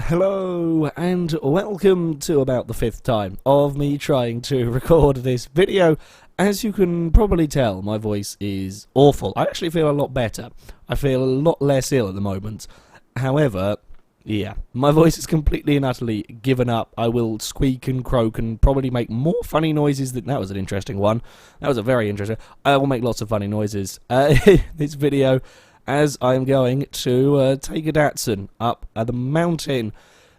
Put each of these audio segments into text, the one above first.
Hello and welcome to about the 5th time of me trying to record this video. As you can probably tell, my voice is awful. I actually feel a lot better. I feel a lot less ill at the moment. However, yeah, my voice is completely and utterly given up. I will squeak and croak and probably make more funny noises than... That was an interesting one. That was a very interesting... I will make lots of funny noises in this video, as I'm going to take a Datsun up the mountain.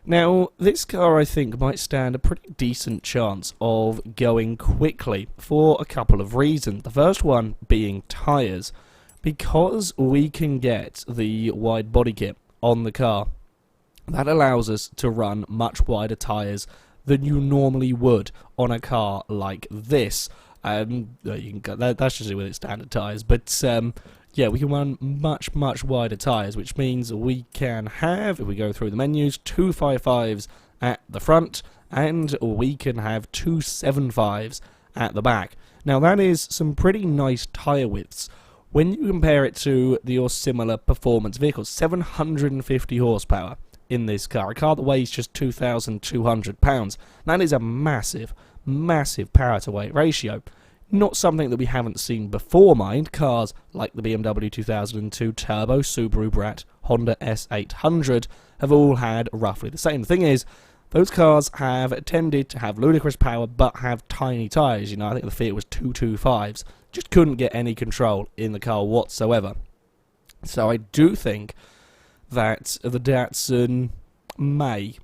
Now, this car I think might stand a pretty decent chance of going quickly for a couple of reasons. The first one being tyres. Because we can get the wide body kit on the car, that allows us to run much wider tyres than you normally would on a car like this. That's just with its standard tyres, but yeah, we can run much wider tyres, which means we can have, if we go through the menus, 255s at the front, and we can have 275s at the back. Now that is some pretty nice tyre widths. When you compare it to your similar performance vehicles, 750 horsepower in this car, a car that weighs just 2,200 pounds. That is a massive power to weight ratio. Not something that we haven't seen before, mind. Cars like the BMW 2002 Turbo, Subaru Brat, Honda S800 have all had roughly the same. The thing is, those cars have tended to have ludicrous power but have tiny tyres. You know, I think the Fiat was 225s. Just couldn't get any control in the car whatsoever. So I do think that the Datsun may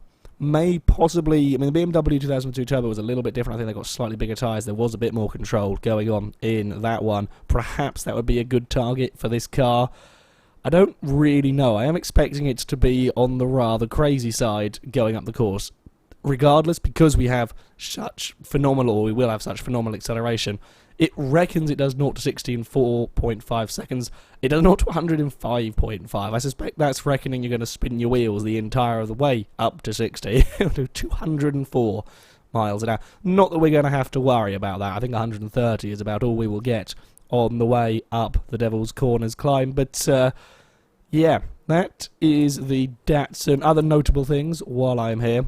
possibly... I mean, the BMW 2002 Turbo was a little bit different. I think they got slightly bigger tyres. There was a bit more control going on in that one. Perhaps that would be a good target for this car. I don't really know. I am expecting it to be on the rather crazy side going up the course. Regardless, because we have such phenomenal, or we will have such phenomenal acceleration, it reckons it does 0 to 60 in 4.5 seconds. It does 0 to 100 in 5.5. I suspect that's reckoning you're going to spin your wheels the entire of the way up to 60. It'll do 204 miles an hour. Not that we're going to have to worry about that. I think 130 is about all we will get on the way up the Devil's Corners climb. But, yeah, that is the Datsun. Other notable things while I'm here.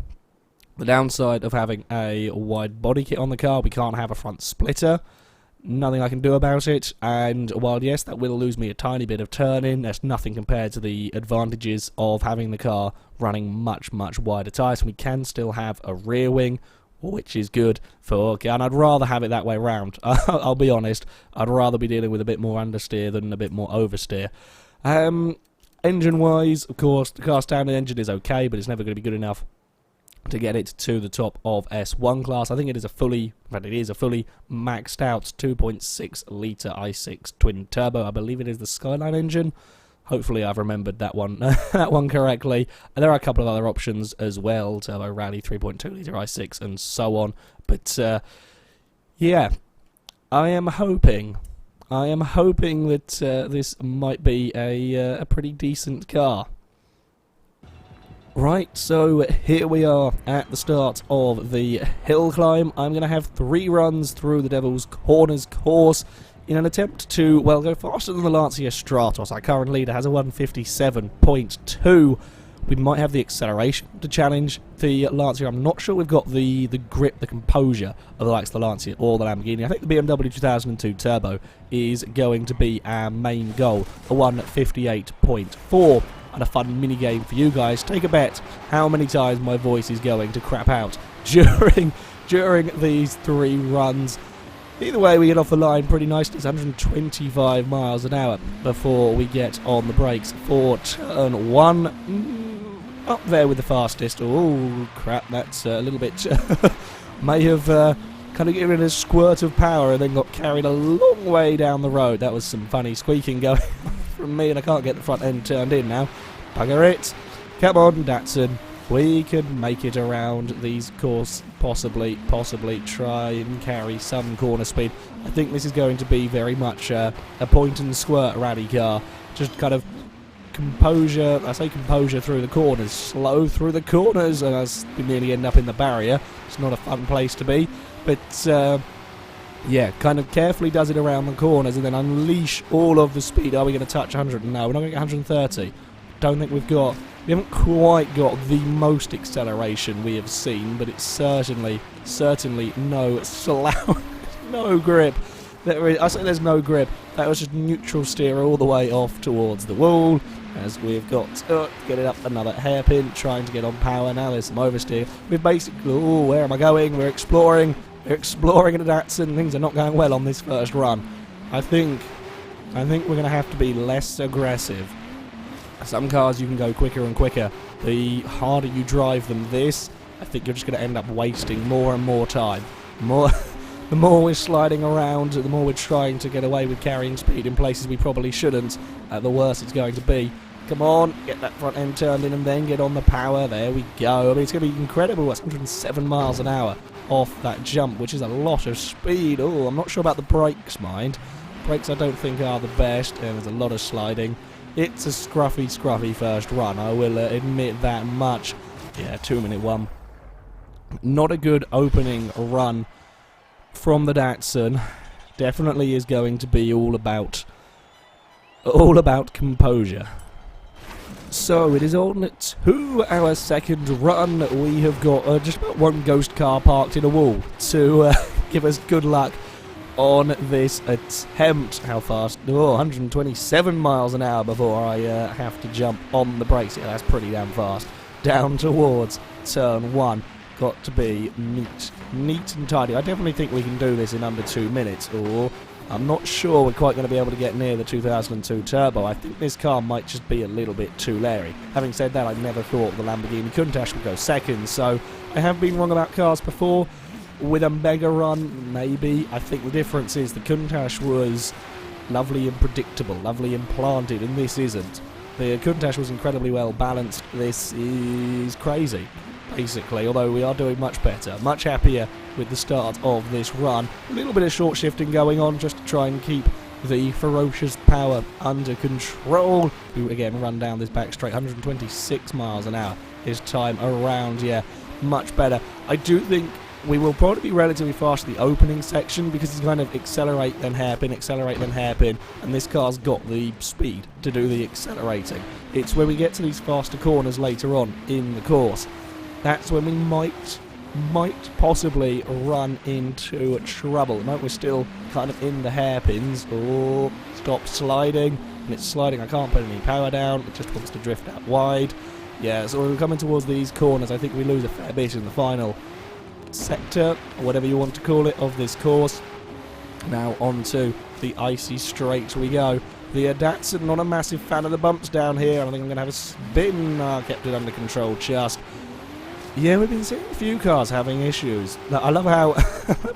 The downside of having a wide body kit on the car, we can't have a front splitter. Nothing I can do about it, and while yes, that will lose me a tiny bit of turning, there's nothing compared to the advantages of having the car running much wider tyres. We can still have a rear wing, which is good for, and I'd rather have it that way round. I'll be honest, I'd rather be dealing with a bit more understeer than a bit more oversteer. Engine-wise, of course, the car standard engine is okay, but it's never going to be good enough to get it to the top of S1 class. I think it is a fully maxed out 2.6 litre i6 twin turbo. I believe it is the Skyline engine. Hopefully I've remembered that one that one correctly. And there are a couple of other options as well, Turbo Rally 3.2 litre i6 and so on. But yeah, I am hoping that this might be a pretty decent car. Right, so here we are at the start of the hill climb. I'm going to have 3 runs through the Devil's Corners course in an attempt to, well, go faster than the Lancia Stratos. Our current leader has a 157.2. We might have the acceleration to challenge the Lancia. I'm not sure we've got the grip, the composure of the likes of the Lancia or the Lamborghini. I think the BMW 2002 Turbo is going to be our main goal, a 158.4. And a fun mini game for you guys. Take a bet how many times my voice is going to crap out during these 3 runs. Either way, we get off the line pretty nicely. It's 125 miles an hour before we get on the brakes for turn 1. Up there with the fastest. Oh crap, that's a little bit may have kind of given it a squirt of power and then got carried a long way down the road. That was some funny squeaking going from me, and I can't get the front end turned in now. Bugger it. Come on, Datsun. We can make it around these courses. Possibly try and carry some corner speed. I think this is going to be very much a point and squirt rally car. Just kind of composure. I say composure through the corners. Slow through the corners, and we nearly end up in the barrier. It's not a fun place to be. But yeah, kind of carefully does it around the corners and then unleash all of the speed. Are we going to touch 100? No, we're not going to get 130. Don't think we've got We haven't quite got the most acceleration we have seen, but it's certainly no slouch, no grip. I say there's no grip. That was just neutral steer all the way off towards the wall, as we've got to get it up another hairpin, trying to get on power. Now there's some oversteer. We've basically, where am I going? We're exploring in a Datsun. Things are not going well on this first run. I think we're going to have to be less aggressive. Some cars you can go quicker and quicker. The harder you drive than this, I think you're just going to end up wasting more and more time. The more we're sliding around, the more we're trying to get away with carrying speed in places we probably shouldn't, the worse it's going to be. Come on, get that front end turned in and then get on the power. There we go. I mean, it's going to be incredible. That's 107 miles an hour off that jump, which is a lot of speed. Oh, I'm not sure about the brakes, mind. Brakes I don't think are the best, and there's a lot of sliding. It's a scruffy first run, I will admit that much. Yeah, 2-minute 1. Not a good opening run from the Datsun. Definitely is going to be all about composure. So it is on to our second run. We have got just about one ghost car parked in a wall to give us good luck on this attempt. How fast? Oh, 127 miles an hour before I have to jump on the brakes. Yeah, that's pretty damn fast. Down towards turn 1. Got to be neat and tidy. I definitely think we can do this in under 2 minutes, or I'm not sure we're quite going to be able to get near the 2002 Turbo. I think this car might just be a little bit too Larry. Having said that, I never thought the Lamborghini Countach would go second, so I have been wrong about cars before. With a mega run, maybe. I think the difference is the Countach was lovely and predictable, lovely and planted, and this isn't. The Countach was incredibly well balanced. This is crazy, basically, although we are doing much better, much happier with the start of this run. A little bit of short shifting going on just to try and keep the ferocious power under control. We again run down this back straight, 126 miles an hour this time around. Yeah, much better. I do think we will probably be relatively fast in the opening section because it's kind of accelerate then hairpin, and this car's got the speed to do the accelerating. It's when we get to these faster corners later on in the course, that's when we might possibly run into trouble. At the moment we're still kind of in the hairpins. Oh, stop sliding, and it's sliding. I can't put any power down, it just wants to drift out wide. Yeah, so we're coming towards these corners. I think we lose a fair bit in the final sector, or whatever you want to call it, of this course. Now onto the icy straight we go. The Datsun, not a massive fan of the bumps down here. I think I'm going to have a spin. Kept it under control just. Yeah, we've been seeing a few cars having issues. I love how,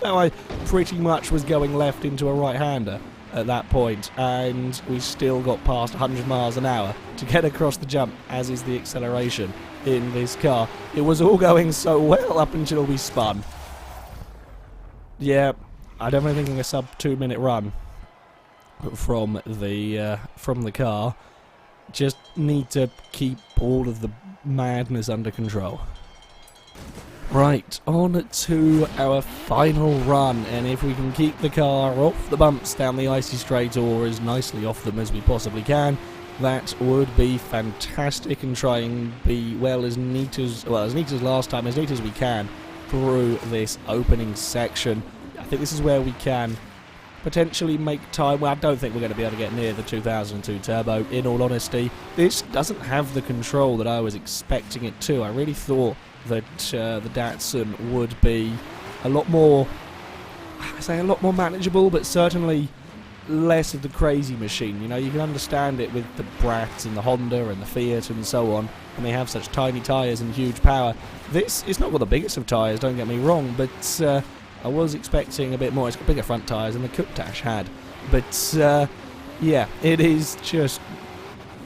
I pretty much was going left into a right-hander at that point, and we still got past 100 miles an hour to get across the jump, as is the acceleration in this car. It was all going so well up until we spun. Yeah, I'm definitely thinking a sub 2-minute run from the car. Just need to keep all of the madness under control. Right, on to our final run, and if we can keep the car off the bumps down the icy straight, or as nicely off them as we possibly can, that would be fantastic, and try and be, well, as neat as last time, as neat as we can through this opening section. I think this is where we can potentially make time. Well, I don't think we're going to be able to get near the 2002 Turbo, in all honesty. This doesn't have the control that I was expecting it to. I really thought that the Datsun would be a lot more manageable, but certainly less of the crazy machine. You know, you can understand it with the Brat and the Honda and the Fiat and so on, and they have such tiny tyres and huge power. This is not got the biggest of tyres, don't get me wrong, but I was expecting a bit more. It's got bigger front tyres than the Countach had, but yeah, it is just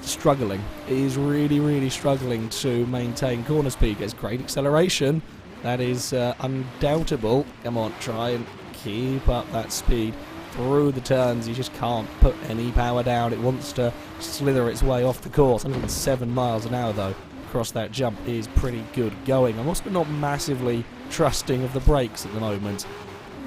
struggling. It is really struggling to maintain corner speed. Gets great acceleration, that is undoubtable. Come on, try and keep up that speed through the turns. You just can't put any power down. It wants to slither its way off the course. 107 miles an hour though across that jump is pretty good going. I'm also not massively trusting of the brakes at the moment.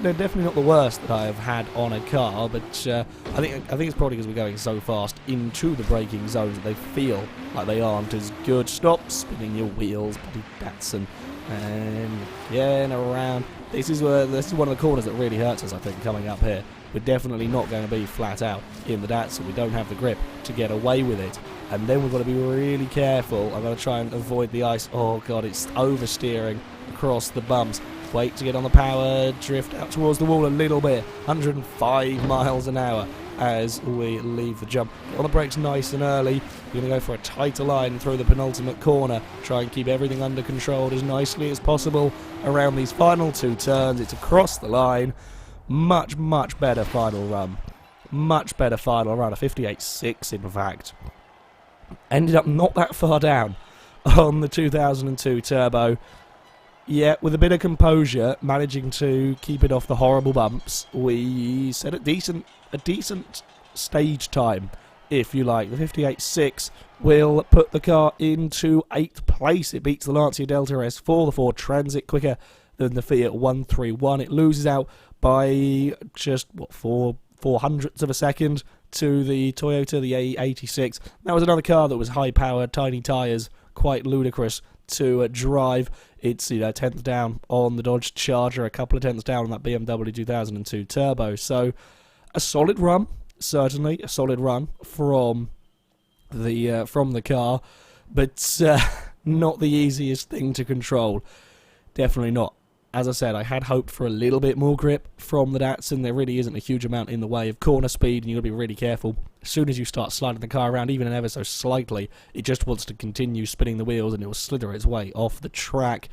they're definitely not the worst that I have had on a car, but I think it's probably because we're going so fast into the braking zones that they feel like they aren't as good. Stop spinning your wheels, bloody Datsun, and again around. This is one of the corners that really hurts us, I think, coming up here. We're definitely not going to be flat out in the Datsun. We don't have the grip to get away with it. And then we've got to be really careful. I've got to try and avoid the ice. Oh god, it's oversteering across the bumps. Wait to get on the power, drift out towards the wall a little bit. 105 miles an hour as we leave the jump. Get on the brakes nice and early. We're going to go for a tighter line through the penultimate corner. Try and keep everything under control as nicely as possible around these final 2 turns. It's across the line. Much, much better final run. Much better final run. A 58.6 in fact. Ended up not that far down on the 2002 Turbo. Yeah, with a bit of composure, managing to keep it off the horrible bumps, we set a decent stage time, if you like. The 58.6 will put the car into 8th place. It beats the Lancia Delta S4, the Ford Transit, quicker than the Fiat 131. It loses out by just, 4/400ths of a second to the Toyota, the A86. That was another car that was high-powered, tiny tyres, quite ludicrous to drive. It's 10th down on the Dodge Charger, a couple of tenths down on that BMW 2002 Turbo. So a solid run, certainly a solid run from the car, but not the easiest thing to control. Definitely not. As I said, I had hoped for a little bit more grip from the Datsun. There really isn't a huge amount in the way of corner speed, and you've got to be really careful. As soon as you start sliding the car around, even ever so slightly, it just wants to continue spinning the wheels, and it will slither its way off the track.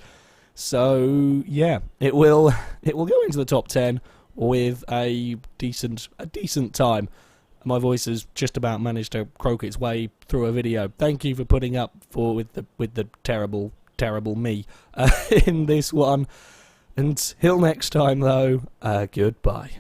So, yeah, it will go into the top 10 with a decent time. My voice has just about managed to croak its way through a video. Thank you for putting up with the terrible me in this one. Until next time, though, goodbye.